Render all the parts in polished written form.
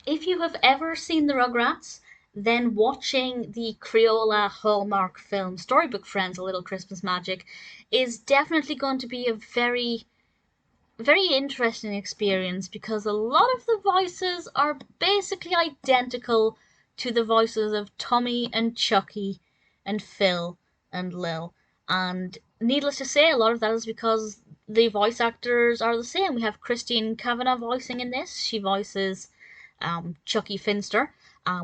If you have ever seen the Rugrats, then watching the Crayola Hallmark film Storybook Friends: A Little Christmas Magic is definitely going to be a very interesting experience because a lot of the voices are basically identical to the voices of Tommy and Chucky and Phil and Lil. And needless to say, a lot of that is because the voice actors are the same. We have Christine Cavanaugh voicing in this. She voices Chucky Finster.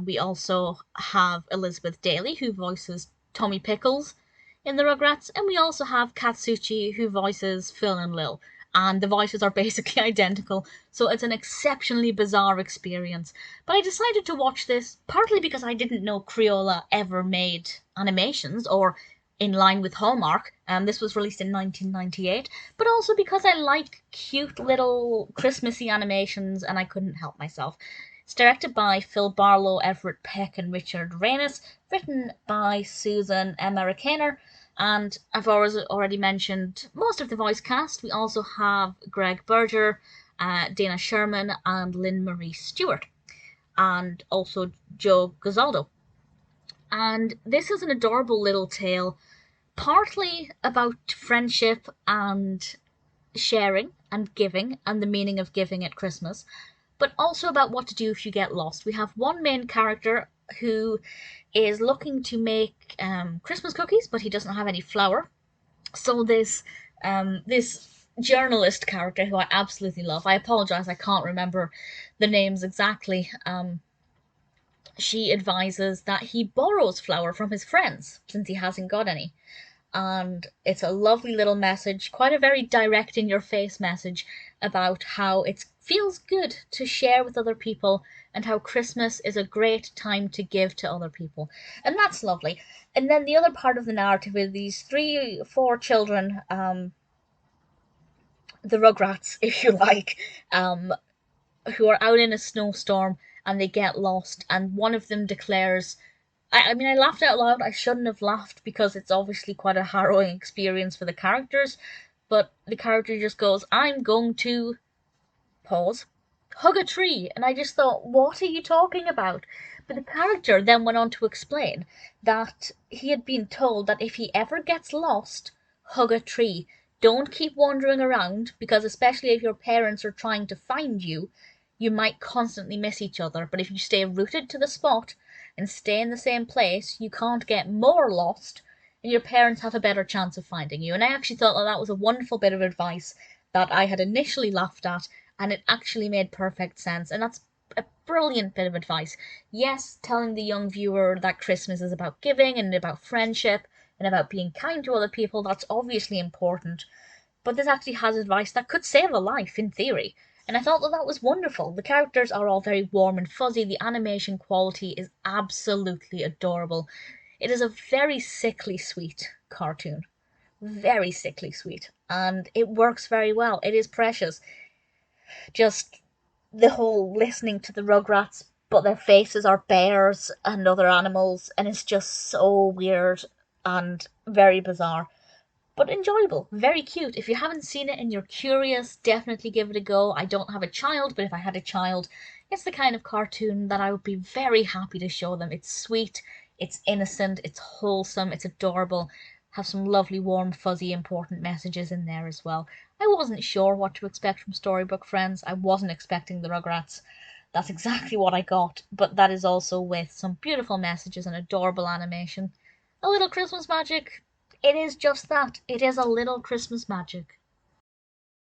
We also have Elizabeth Daly, who voices Tommy Pickles in the Rugrats. And we also have Kath Soucie, who voices Phil and Lil, and the voices are basically identical, so it's an exceptionally bizarre experience. But I decided to watch this partly because I didn't know Crayola ever made animations, or in line with Hallmark. This was released in 1998, but also because I like cute little Christmassy animations and I couldn't help myself. It's directed by Phil Barlow, Everett Peck, and Richard Reynes, written by Susan Americaner, and I've already mentioned most of the voice cast. We also have Gregg Berger, Dina Sherman, and Lynne Marie Stewart, and also Joe Guzaldo. And this is an adorable little tale, partly about friendship and sharing and giving and the meaning of giving at Christmas, but also about what to do if you get lost. We have one main character who is looking to make Christmas cookies, but he doesn't have any flour. So this journalist character, who I absolutely love, I apologize, I can't remember the names exactly. She advises that he borrows flour from his friends since he hasn't got any. And it's a lovely little message, quite a very direct in your face message about how it feels good to share with other people and how Christmas is a great time to give to other people. And that's lovely. And then the other part of the narrative is these 4 children, the Rugrats, if you like, who are out in a snowstorm and they get lost, and one of them declares, I mean, I laughed out loud. I shouldn't have laughed because it's obviously quite a harrowing experience for the characters. But the character just goes, I'm going to pause, hug a tree. And I just thought, what are you talking about? But the character then went on to explain that he had been told that if he ever gets lost, hug a tree. Don't keep wandering around because, especially if your parents are trying to find you, you might constantly miss each other. But if you stay rooted to the spot and stay in the same place, you can't get more lost, and your parents have a better chance of finding you. And I actually thought that was a wonderful bit of advice that I had initially laughed at, and it actually made perfect sense. And that's a brilliant bit of advice. Yes, telling the young viewer that Christmas is about giving and about friendship and about being kind to other people, that's obviously important. But this actually has advice that could save a life, in theory. And I thought that was wonderful. The characters are all very warm and fuzzy. The animation quality is absolutely adorable. It is a very sickly sweet cartoon. Very sickly sweet. And it works very well. It is precious. Just the whole listening to the Rugrats, but their faces are bears and other animals, and it's just so weird and very bizarre, but enjoyable, very cute. If you haven't seen it and you're curious, definitely give it a go. I don't have a child, but if I had a child, it's the kind of cartoon that I would be very happy to show them. It's sweet, it's innocent, it's wholesome, it's adorable, have some lovely, warm, fuzzy, important messages in there as well. I wasn't sure what to expect from Storybook Friends. I wasn't expecting the Rugrats. That's exactly what I got, but that is also with some beautiful messages and adorable animation. A little Christmas magic. It is just that. It is a little Christmas magic.